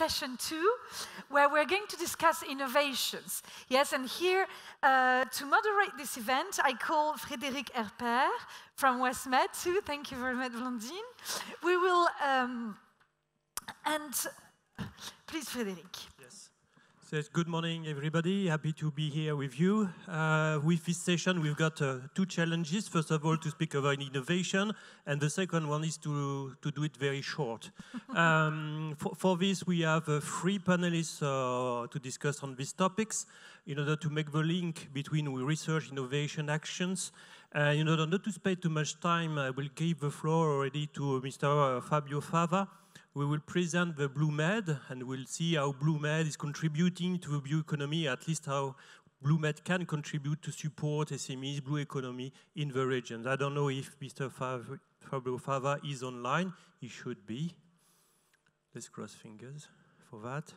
session 2, where we're going to discuss innovations. Yes, and here to moderate this event, I call Frédéric Herpert from Westmed too. Thank you very much, Blandine. We will, and please, Frédéric. Yes. So good morning, everybody. Happy to be here with you. With this session, we've got 2 challenges. First of all, to speak about innovation, and the second one is to do it very short. For this, we have 3 panelists to discuss on these topics in order to make the link between research, innovation, actions. In order not to spend too much time, I will give the floor already to Mr. Fabio Fava. We will present the BlueMed, and we'll see how BlueMed is contributing to the blue economy, at least how BlueMed can contribute to support SMEs, blue economy in the regions. I don't know if Mr. Fabio Fava is online. He should be. Let's cross fingers for that.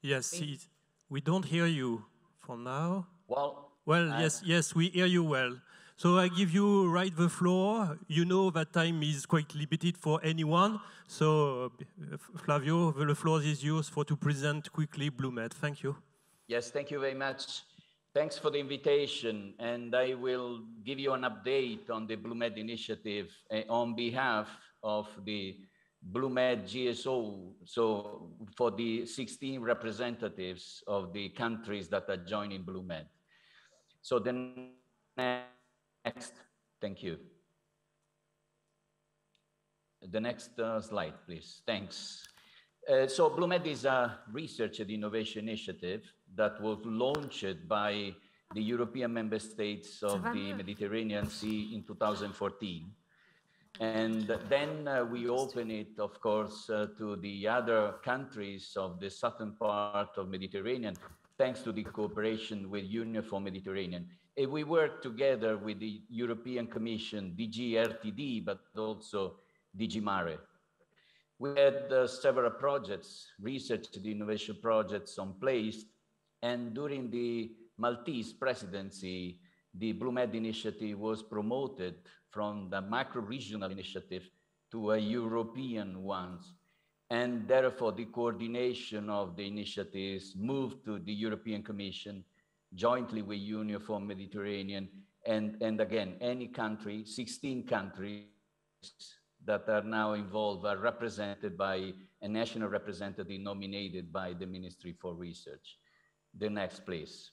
Yes, we don't hear you for now. Well, yes, we hear you well. So I give you the floor. You know that time is quite limited for anyone. So Flavio, the floor is yours to present quickly BlueMed. Thank you. Yes, thank you very much. Thanks for the invitation. And I will give you an update on the BlueMed initiative on behalf of the BlueMed GSO. So for the 16 representatives of the countries that are joining BlueMed. So the next, thank you. The next slide, please. Thanks. So BlueMed is a research and innovation initiative that was launched by the European member states of the Mediterranean Sea in 2014. And then we open it, of course, to the other countries of the southern part of Mediterranean, thanks to the cooperation with Union for Mediterranean. And we work together with the European Commission, DG RTD, but also DG Mare. We had several projects, research and innovation projects on place. And during the Maltese presidency, the BlueMed initiative was promoted from the macro-regional initiative to a European one. And therefore, the coordination of the initiatives moved to the European Commission, jointly with Union for Mediterranean, and again, any country, 16 countries that are now involved are represented by a national representative nominated by the Ministry for Research. The next, please.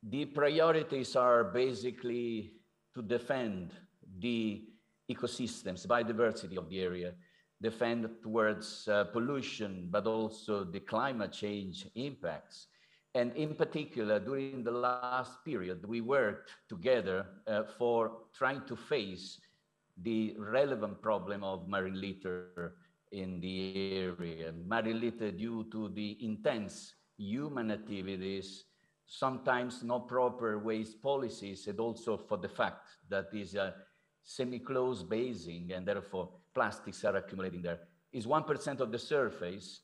The priorities are basically to defend the ecosystems, biodiversity of the area, defend towards pollution, but also the climate change impacts. And in particular, during the last period, we worked together for trying to face the relevant problem of marine litter in the area. Marine litter due to the intense human activities, sometimes no proper waste policies, and also for the fact that is a semi-closed basin and therefore plastics are accumulating there. It's 1% of the surface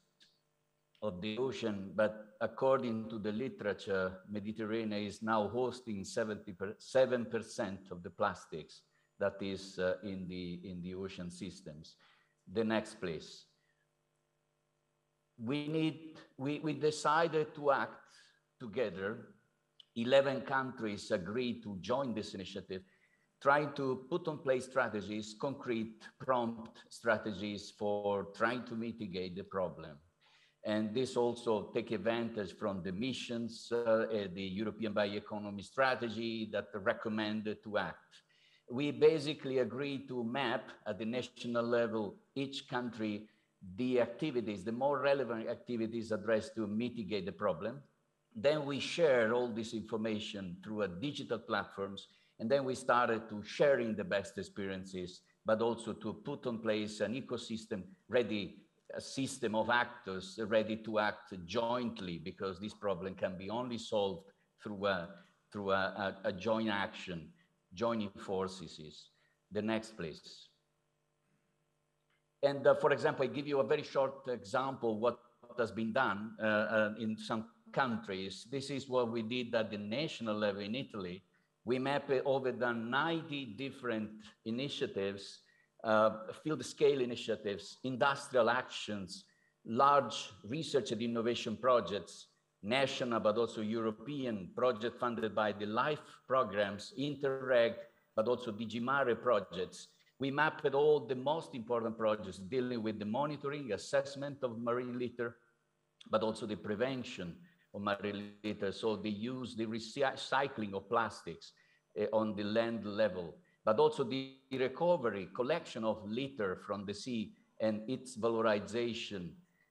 of the ocean, but according to the literature, Mediterranean is now hosting 7% of the plastics that is in the ocean systems. The next, please. We decided to act together. 11 countries agreed to join this initiative, trying to put in place strategies, concrete, prompt strategies for trying to mitigate the problem. And this also take advantage from the missions, the European Bioeconomy Strategy that recommended to act. We basically agreed to map at the national level, each country, the activities, the more relevant activities addressed to mitigate the problem. Then we share all this information through digital platforms. And then we started to sharing the best experiences, but also to put in place an ecosystem ready, a system of actors ready to act jointly, because this problem can be only solved through a joint action, joining forces. The next, please. And for example, I give you a very short example what has been done in some countries. This is what we did at the national level in Italy. We mapped over 90 different initiatives field scale initiatives, industrial actions, large research and innovation projects, national but also European project funded by the LIFE programs, Interreg, but also DG Mare projects. We mapped all the most important projects dealing with the monitoring, assessment of marine litter, but also the prevention of marine litter. So they use the recycling of plastics on the land level, but also the recovery, collection of litter from the sea and its valorization,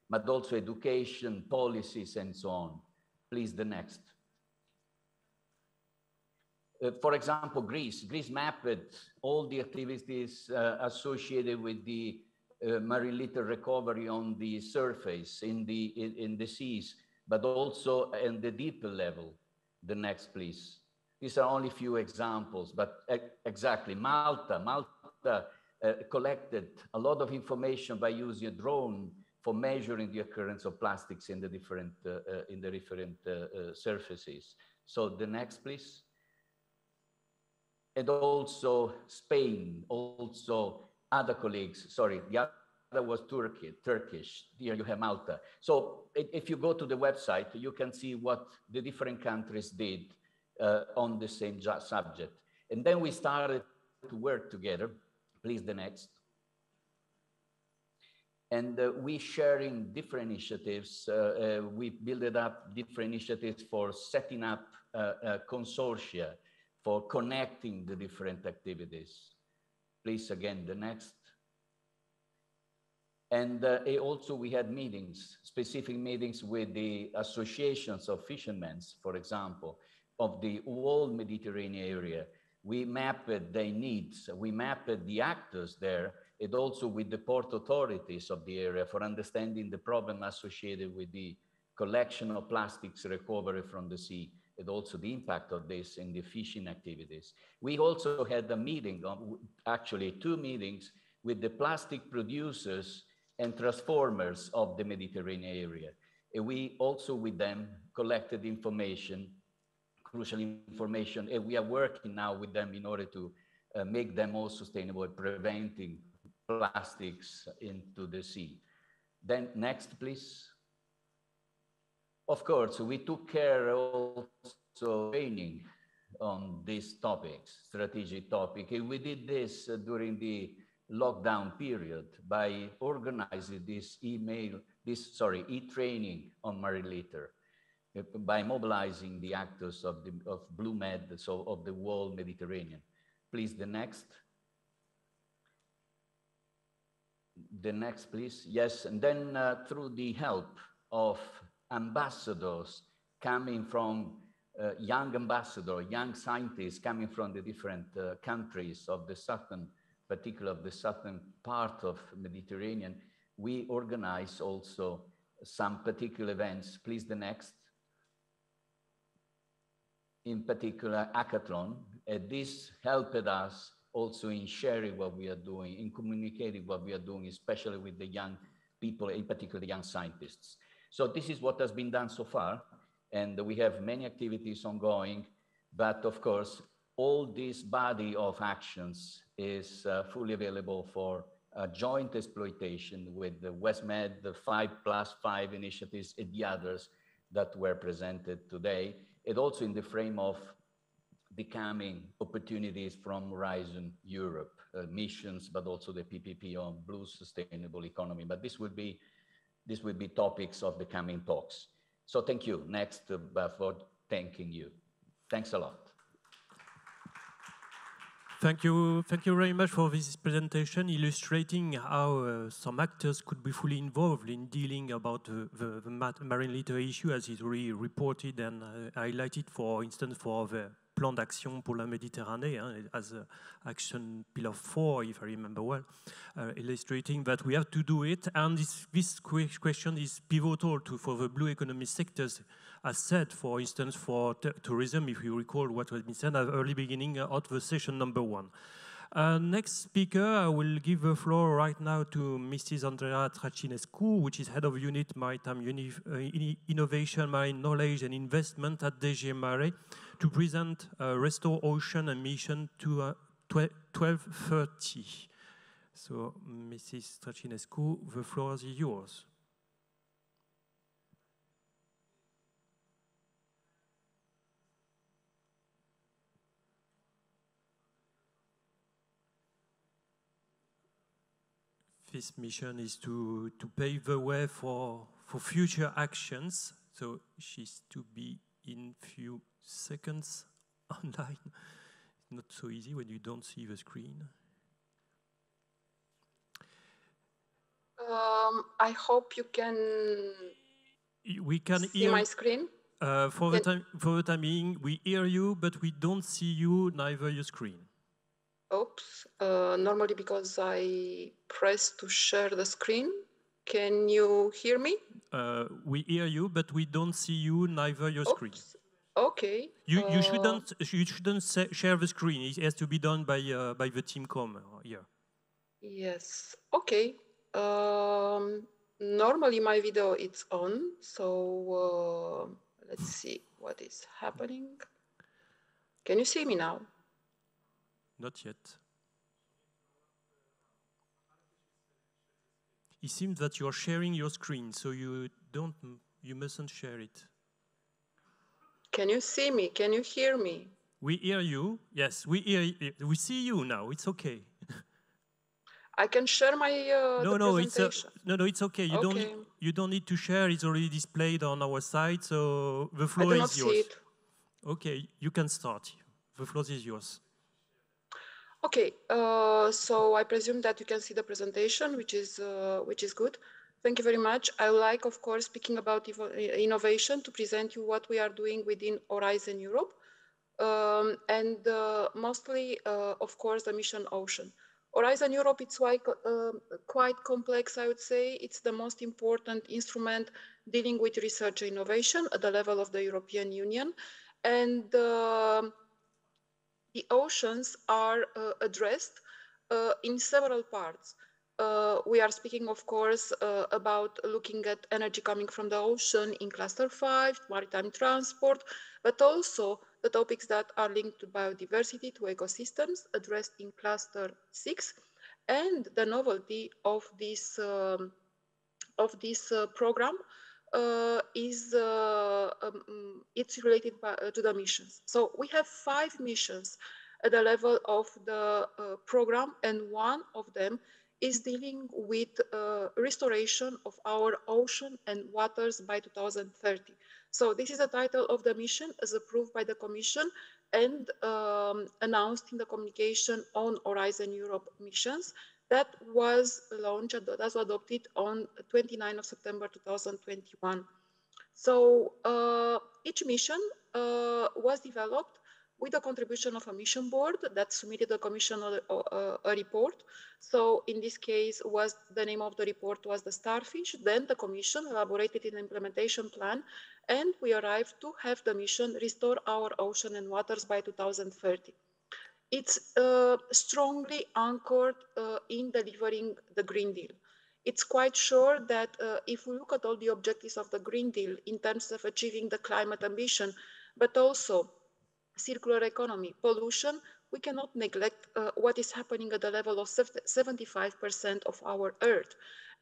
but also education, policies, and so on. Please, the next. For example, Greece mapped all the activities associated with the marine litter recovery on the surface, in the seas, but also in the deeper level. The next, please. These are only a few examples, but exactly, Malta collected a lot of information by using a drone for measuring the occurrence of plastics in the different surfaces. So the next, please. And also Spain, also other colleagues, sorry, the other was Turkish, here you have Malta. So if you go to the website, you can see what the different countries did on the same subject. And then we started to work together. Please, the next. And we sharing different initiatives. We built up different initiatives for setting up consortia, for connecting the different activities. Please, again, the next. And also we had meetings, specific meetings with the associations of fishermen, for example, of the whole Mediterranean area. We mapped their needs, we mapped the actors there, and also with the port authorities of the area for understanding the problem associated with the collection of plastics recovery from the sea, and also the impact of this in the fishing activities. We also had a meeting, actually 2 meetings, with the plastic producers and transformers of the Mediterranean area. And we also with them collected information, crucial information, and we are working now with them in order to make them more sustainable, preventing plastics into the sea. Then next, please. Of course, we took care also training on these topics, strategic topic. And we did this during the lockdown period by organizing this e-training on marine litter, by mobilizing the actors of BlueMed, so of the whole Mediterranean. Please, the next. The next, please. Yes, and then through the help of ambassadors coming from young scientists coming from the different countries of the southern, particularly of the southern part of Mediterranean, we organize also some particular events. Please, the next. In particular, hackathon. This helped us also in sharing what we are doing, in communicating what we are doing, especially with the young people, in particular the young scientists. So this is what has been done so far, and we have many activities ongoing, but of course, all this body of actions is fully available for joint exploitation with the Westmed, the 5+5 initiatives, and the others that were presented today, and also in the frame of becoming opportunities from Horizon Europe missions, but also the PPP on Blue Sustainable Economy. But this will be topics of the coming talks. So thank you. Next, for thanking you. Thanks a lot. Thank you very much for this presentation, illustrating how some actors could be fully involved in dealing about the marine litter issue, as is really reported and highlighted, for instance, for the Plan d'Action pour la Méditerranée, as action pillar 4, if I remember well, illustrating that we have to do it. And this question is pivotal for the blue economy sectors, as said, for instance, for tourism, if you recall what was been said at the early beginning of the session number 1. Next speaker, I will give the floor right now to Mrs. Andrea Tracinescu, which is Head of Unit Maritime Innovation, Marine Knowledge and Investment at DG Mare, to present Restore Ocean and Mission to 12:30. So, Mrs. Stracinescu, the floor is yours. This mission is to pave the way for future actions. So she's to be in few seconds online. It's not so easy when you don't see the screen. I hope you can. We can see my screen. For the time being, we hear you, but we don't see you, neither your screen. Oops. Normally, because I press to share the screen. Can you hear me? We hear you, but we don't see you, neither your screen. Okay. You shouldn't share the screen. It has to be done by the team com here. Yes. Okay. Normally my video is on, so let's see what is happening. Can you see me now? Not yet. It seems that you're sharing your screen, so you mustn't share it. Can you see me? Can you hear me? We hear you. Yes, we see you now. It's okay. I can share my presentation. It's okay. You don't need to share. It's already displayed on our site, so the floor is yours. I do not see it. Okay, you can start. The floor is yours. Okay, so I presume that you can see the presentation, which is good. Thank you very much. I would like, of course, speaking about innovation, to present you what we are doing within Horizon Europe, and mostly, of course, the mission Ocean. Horizon Europe, it's quite complex, I would say. It's the most important instrument dealing with research and innovation at the level of the European Union. And the oceans are addressed in several parts. We are speaking, of course, about looking at energy coming from the ocean in Cluster 5, maritime transport, but also the topics that are linked to biodiversity, to ecosystems, addressed in Cluster 6, and the novelty of this program it's related to the missions. So we have 5 missions at the level of the program, and one of them is dealing with restoration of our ocean and waters by 2030. So this is the title of the mission as approved by the Commission and announced in the communication on Horizon Europe missions that was launched, that was adopted on 29 of September 2021. So each mission was developed with the contribution of a mission board that submitted the Commission a report. So in this case, the name of the report was the Starfish. Then the Commission elaborated an implementation plan, and we arrived to have the mission restore our ocean and waters by 2030. It's strongly anchored in delivering the Green Deal. It's quite sure that if we look at all the objectives of the Green Deal in terms of achieving the climate ambition, but also circular economy, pollution, we cannot neglect what is happening at the level of 75% of our Earth.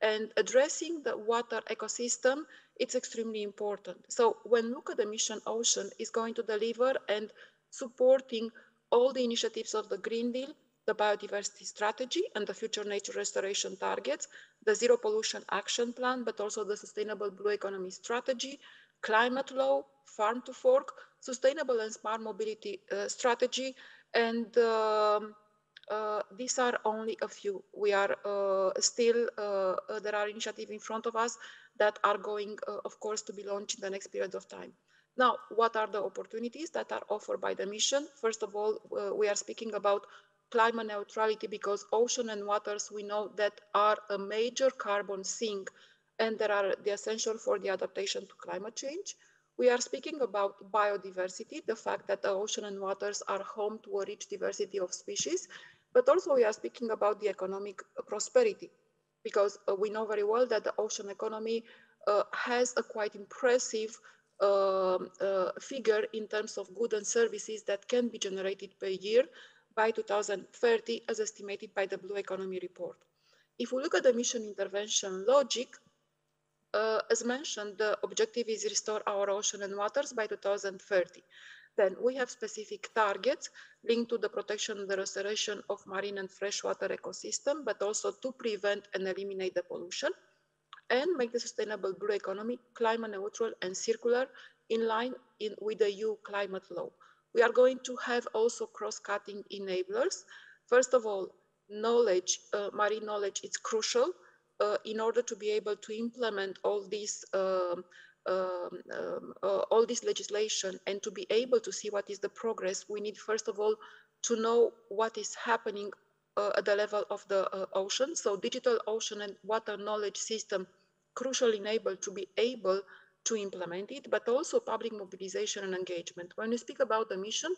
And addressing the water ecosystem, it's extremely important. So when look at the mission Ocean is going to deliver and supporting all the initiatives of the Green Deal, the biodiversity strategy and the future nature restoration targets, the zero pollution action plan, but also the sustainable blue economy strategy, climate law, farm to fork, sustainable and smart mobility strategy, and these are only a few. We are still, there are initiatives in front of us that are going, of course, to be launched in the next period of time. Now, what are the opportunities that are offered by the mission? First of all, we are speaking about climate neutrality because ocean and waters, we know that are a major carbon sink and they are the essential for the adaptation to climate change. We are speaking about biodiversity, the fact that the ocean and waters are home to a rich diversity of species, but also we are speaking about the economic prosperity because we know very well that the ocean economy has a quite impressive figure in terms of goods and services that can be generated per year by 2030 as estimated by the Blue Economy report. If we look at the mission intervention logic, as mentioned, the objective is restore our ocean and waters by 2030. Then we have specific targets linked to the protection and the restoration of marine and freshwater ecosystem, but also to prevent and eliminate the pollution and make the sustainable blue economy climate neutral and circular in line with the EU climate law. We are going to have also cross-cutting enablers. First of all, knowledge, marine knowledge is crucial in order to be able to implement all this legislation and to be able to see what is the progress. We need, first of all, to know what is happening at the level of the ocean. So digital ocean and water knowledge system crucially enabled to be able to implement it, but also public mobilization and engagement. When we speak about the mission,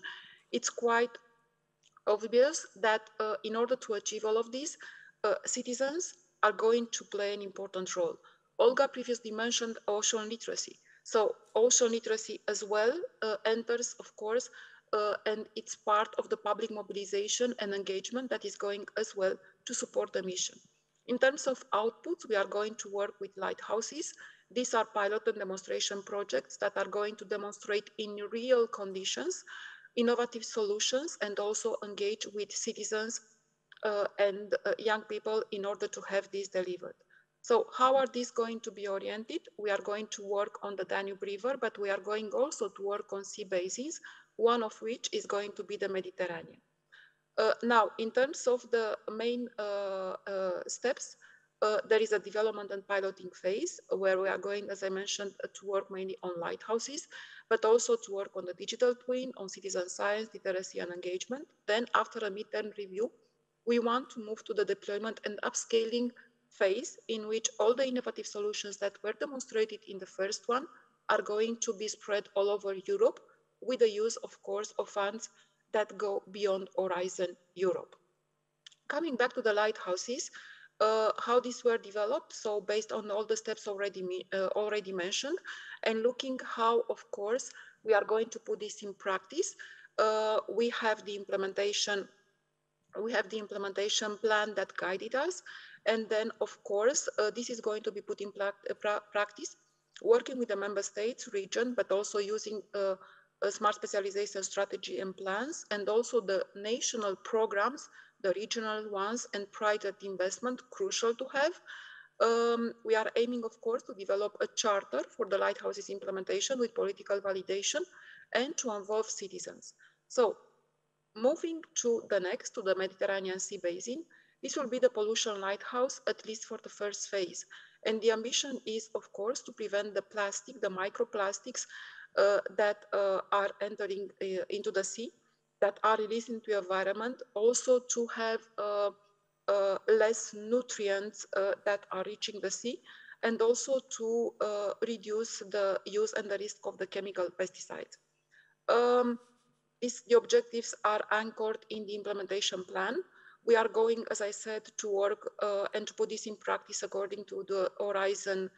it's quite obvious that in order to achieve all of this, citizens are going to play an important role. Olga previously mentioned ocean literacy. So ocean literacy as well enters, of course, and it's part of the public mobilization and engagement that is going as well to support the mission. In terms of outputs, we are going to work with lighthouses. These are pilot and demonstration projects that are going to demonstrate in real conditions innovative solutions and also engage with citizens and young people in order to have this delivered. So how are these going to be oriented? We are going to work on the Danube River, but we are going also to work on sea basins, one of which is going to be the Mediterranean. Now, in terms of the main steps, there is a development and piloting phase where we are going, as I mentioned, to work mainly on lighthouses, but also to work on the digital twin, on citizen science, literacy and engagement. Then after a midterm review, we want to move to the deployment and upscaling phase in which all the innovative solutions that were demonstrated in the first one are going to be spread all over Europe with the use, of course, of funds that go beyond Horizon Europe. Coming back to the lighthouses, how these were developed, so based on all the steps already mentioned, and looking how, of course, we are going to put this in practice, we have the implementation plan that guided us, and then, of course, this is going to be put in practice, working with the member states, region, but also using a smart specialization strategy and plans, and also the national programs, the regional ones, and private investment, crucial to have. We are aiming, of course, to develop a charter for the lighthouses implementation with political validation and to involve citizens. So moving to the next, to the Mediterranean Sea Basin, this will be the pollution lighthouse, at least for the first phase. And the ambition is, of course, to prevent the plastic, the microplastics that are entering into the sea, that are released into the environment, also to have less nutrients that are reaching the sea, and also to reduce the use and the risk of the chemical pesticides. The objectives are anchored in the implementation plan. We are going, as I said, to work and to put this in practice according to the Horizon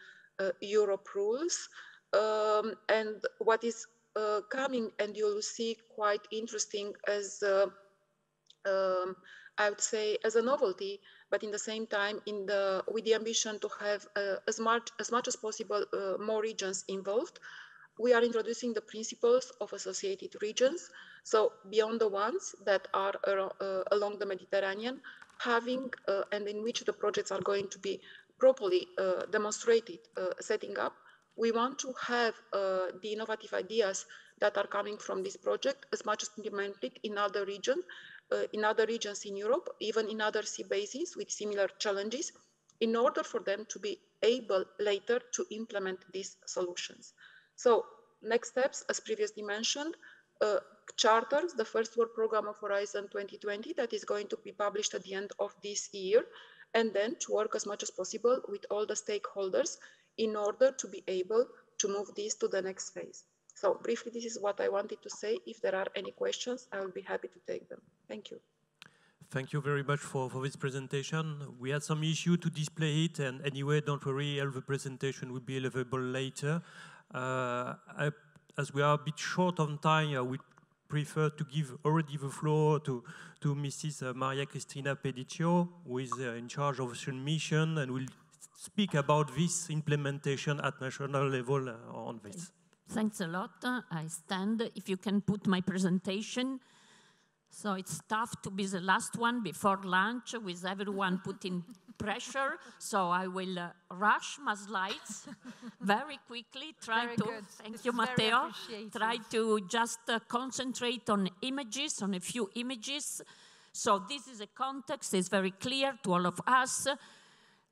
Europe rules. And what is coming, and you'll see quite interesting as, I would say, as a novelty, but in the same time, with the ambition to have as much as possible more regions involved, we are introducing the principles of associated regions. So beyond the ones that are along the Mediterranean, having and in which the projects are going to be properly demonstrated, setting up, we want to have the innovative ideas that are coming from this project as much as implemented in other regions in Europe, even in other sea basins with similar challenges, in order for them to be able later to implement these solutions. So next steps, as previously mentioned, charters, the first work program of Horizon 2020 that is going to be published at the end of this year, and then to work as much as possible with all the stakeholders in order to be able to move this to the next phase. So briefly, this is what I wanted to say. If there are any questions, I will be happy to take them. Thank you. Thank you very much for this presentation. We had some issue to display it, and anyway, don't worry, all the presentation will be available later. As we are a bit short on time, we prefer to give already the floor to Mrs. Maria Cristina Pediccio, who is in charge of Ocean Mission, and will speak about this implementation at national level on this. Thanks a lot. I stand. If you can put my presentation. So it's tough to be the last one before lunch with everyone putting pressure. So I will rush my slides very quickly. Thank you, Matteo. Try to just concentrate on images, on a few images. So this is a context. It's very clear to all of us.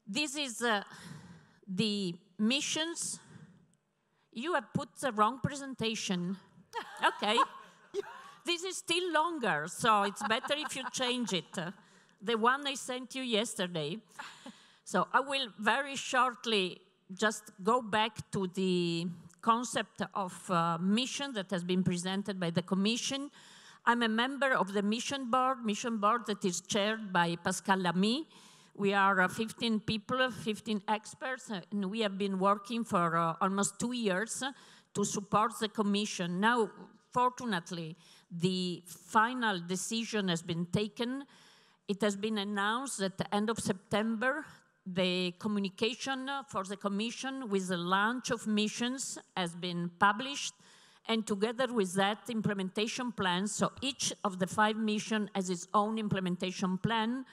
This is the missions. You have put the wrong presentation. Okay. This is still longer, so it's better if you change it. The one I sent you yesterday. So I will very shortly just go back to the concept of mission that has been presented by the Commission. I'm a member of the mission board that is chaired by Pascal Lamy. We are 15 people, 15 experts, and we have been working for almost 2 years to support the Commission. Now, fortunately, the final decision has been taken. It has been announced at the end of September. The communication for the Commission with the launch of missions has been published, and together with that, implementation plans. So each of the 5 missions has its own implementation plan,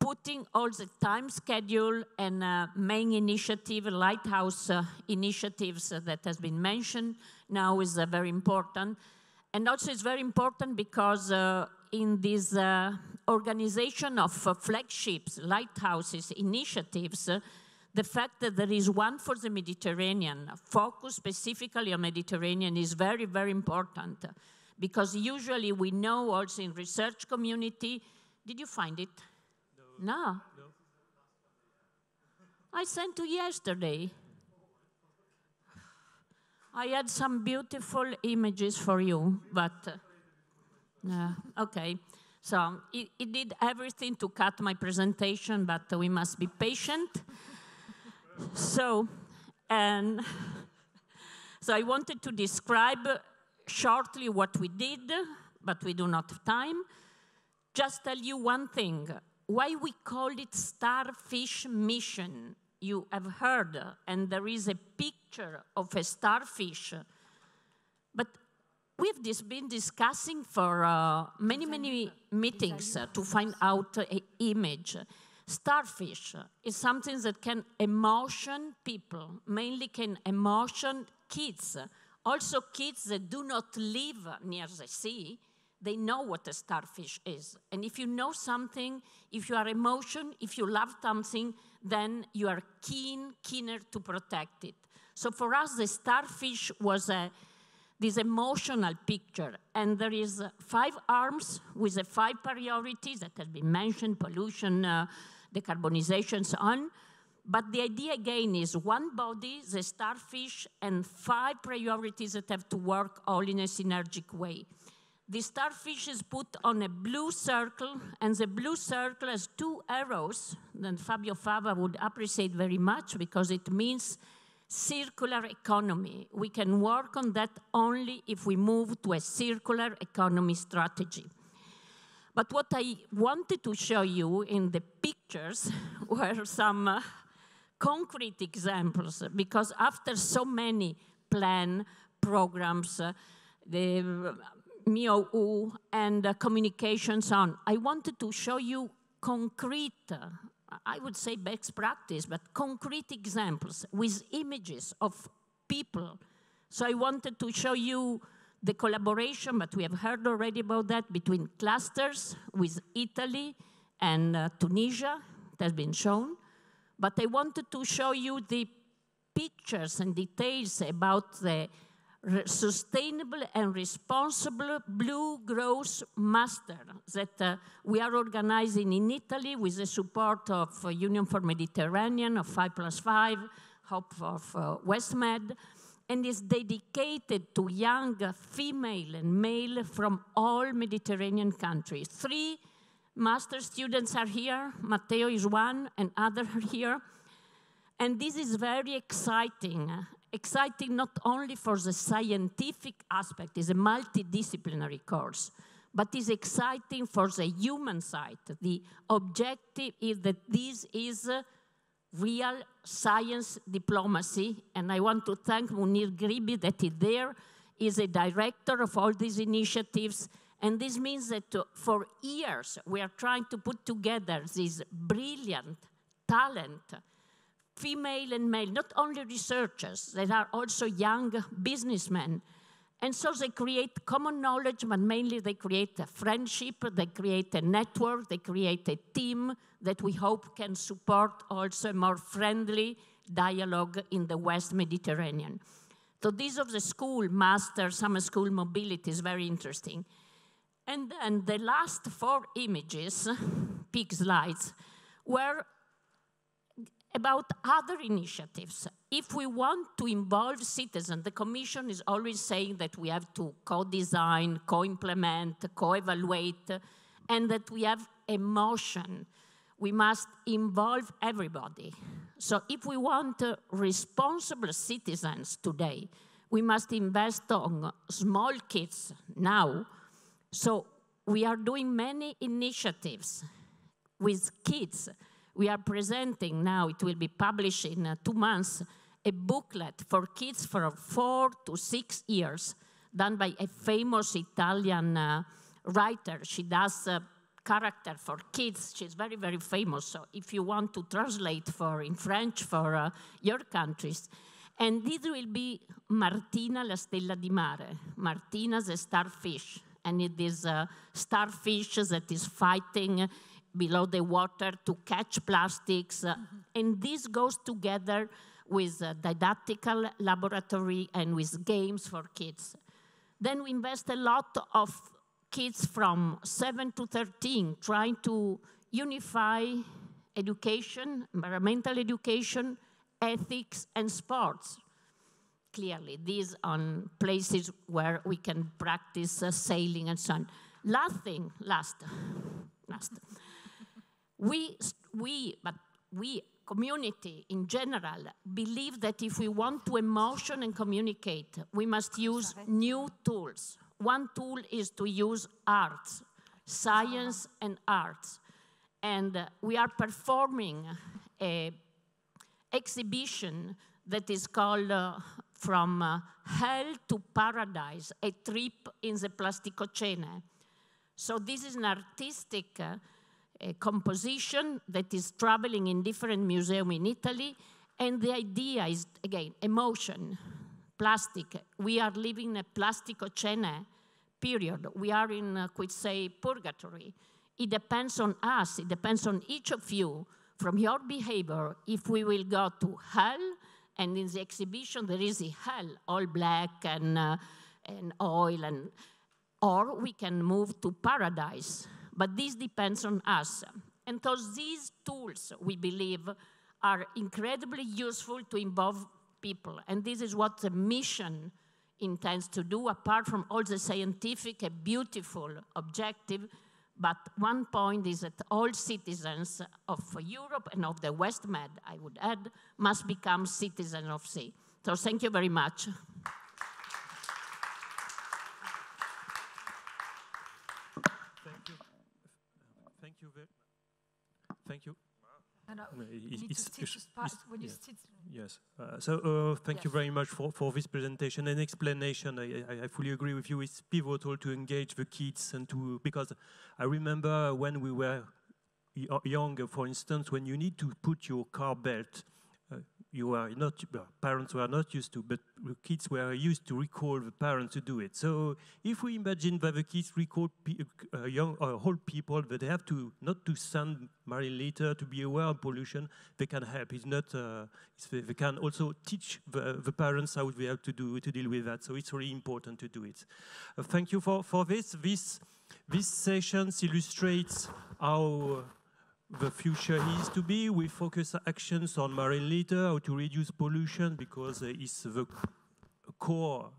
putting all the time schedule and main initiative, lighthouse initiatives that has been mentioned now is very important. And also it's very important because in this organization of flagships, lighthouses, initiatives, the fact that there is one for the Mediterranean, focus specifically on Mediterranean, is very, very important. Because usually we know also in research community, did you find it? No. I sent to yesterday. I had some beautiful images for you, but okay. So it did everything to cut my presentation, but we must be patient. So I wanted to describe shortly what we did, but we do not have time. Just tell you one thing. Why we call it Starfish Mission? You have heard, and there is a picture of a starfish. But we've been discussing for many meetings to find out an image. Starfish is something that can emotion people, mainly can emotion kids. Also kids that do not live near the sea, they know what a starfish is. And if you know something, if you are emotion, if you love something, then you are keener to protect it. So for us, the starfish was this emotional picture. And there is 5 arms with the 5 priorities that have been mentioned, pollution, decarbonization, so on. But the idea, again, is one body, the starfish, and 5 priorities that have to work all in a synergic way. The starfish is put on a blue circle, and the blue circle has 2 arrows that Fabio Fava would appreciate very much because it means circular economy. We can work on that only if we move to a circular economy strategy. But what I wanted to show you in the pictures were some concrete examples, because after so many programs, the MIOU and communications on, I wanted to show you concrete, I would say best practice, but concrete examples with images of people. So I wanted to show you the collaboration, but we have heard already about that, between clusters with Italy and Tunisia, it has been shown. But I wanted to show you the pictures and details about the sustainable and responsible blue growth master that we are organizing in Italy with the support of Union for Mediterranean, of 5+5, Hope of Westmed, and is dedicated to young female and male from all Mediterranean countries. 3 master students are here. Matteo is one, and others are here. And this is very exciting. exciting not only for the scientific aspect, it's a multidisciplinary course, but is exciting for the human side. The objective is that this is real science diplomacy, and I want to thank Munir Gribi that is there, is a director of all these initiatives, and this means that for years we are trying to put together this brilliant talent, female and male, not only researchers, there are also young businessmen. And so they create common knowledge, but mainly they create a friendship, they create a network, they create a team that we hope can support also a more friendly dialogue in the West Mediterranean. So this of the school master, summer school mobility is very interesting. And then the last 4 images, big slides, were about other initiatives. If we want to involve citizens, the Commission is always saying that we have to co-design, co-implement, co-evaluate, and that we have emotion. We must involve everybody. So if we want responsible citizens today, we must invest on small kids now. So we are doing many initiatives with kids. We are presenting now, it will be published in 2 months, a booklet for kids from 4 to 6 years, done by a famous Italian writer. She does character for kids. She's very, very famous. So if you want to translate in French for your countries. And this will be Martina la stella di mare. Martina the starfish. And it is a starfish that is fighting below the water to catch plastics. And this goes together with a didactical laboratory and with games for kids. Then we invest a lot of kids from 7 to 13 trying to unify education, environmental education, ethics, and sports. Clearly, these on places where we can practice sailing and so on. Last. We, community in general, believe that if we want to emotion and communicate, we must use new tools. One tool is to use arts, science and arts. And we are performing an exhibition that is called From Hell to Paradise, a trip in the Plasticocene. So this is an artistic composition that is traveling in different museums in Italy. And the idea is, again, emotion, plastic. We are living in a Plasticocene period. We are in, could say, purgatory. It depends on us. It depends on each of you, from your behavior, if we will go to hell. And in the exhibition, there is a hell, all black and oil, or we can move to paradise. But this depends on us. And so these tools, we believe, are incredibly useful to involve people. And this is what the mission intends to do, apart from all the scientific and beautiful objective. But one point is that all citizens of Europe and of the Westmed, I would add, must become citizens of sea. So thank you very much. Thank you. Thank you. Thank you. No, you need to sit when you sit. Yes. Thank you very much for this presentation and explanation. I fully agree with you. It's pivotal to engage the kids and because I remember when we were younger, for instance, when you need to put your car belt, parents were not used to, but the kids were used to recall the parents to do it. So if we imagine that the kids recall old people, that they have to not to send marine litter, to be aware of pollution, they can help. It's not. They can also teach the parents how they have to deal with that. So it's really important to do it. Thank you for this. This session illustrates how the future is to be. We focus actions on marine litter, how to reduce pollution, because it's the core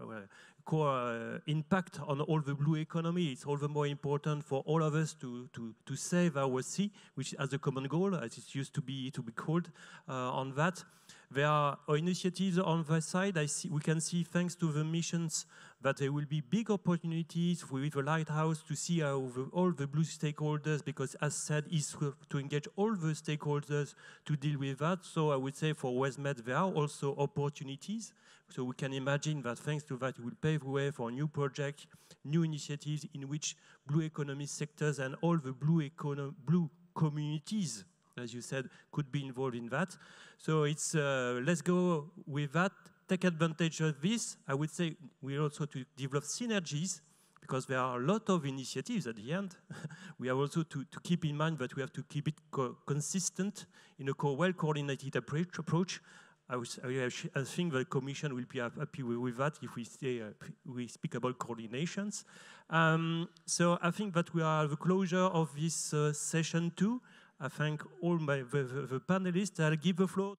impact on all the blue economy. It's all the more important for all of us to save our sea, which has a common goal, as it used to be called on that. There are initiatives on the side. We can see, thanks to the missions, that there will be big opportunities with the lighthouse to see how all the blue stakeholders, because as said, is to engage all the stakeholders to deal with that. So I would say for Westmed, there are also opportunities. So we can imagine that thanks to that, it will pave the way for new projects, new initiatives in which blue economy sectors and all the blue communities, as you said, could be involved in that. So it's let's go with that, take advantage of this. I would say we also to develop synergies, because there are a lot of initiatives at the end. We have also to keep in mind that we have to keep it consistent in a well-coordinated approach. I think the Commission will be happy with that if we speak about coordinations. So I think that we are at the closure of this session 2. I thank all the panelists. I'll give the floor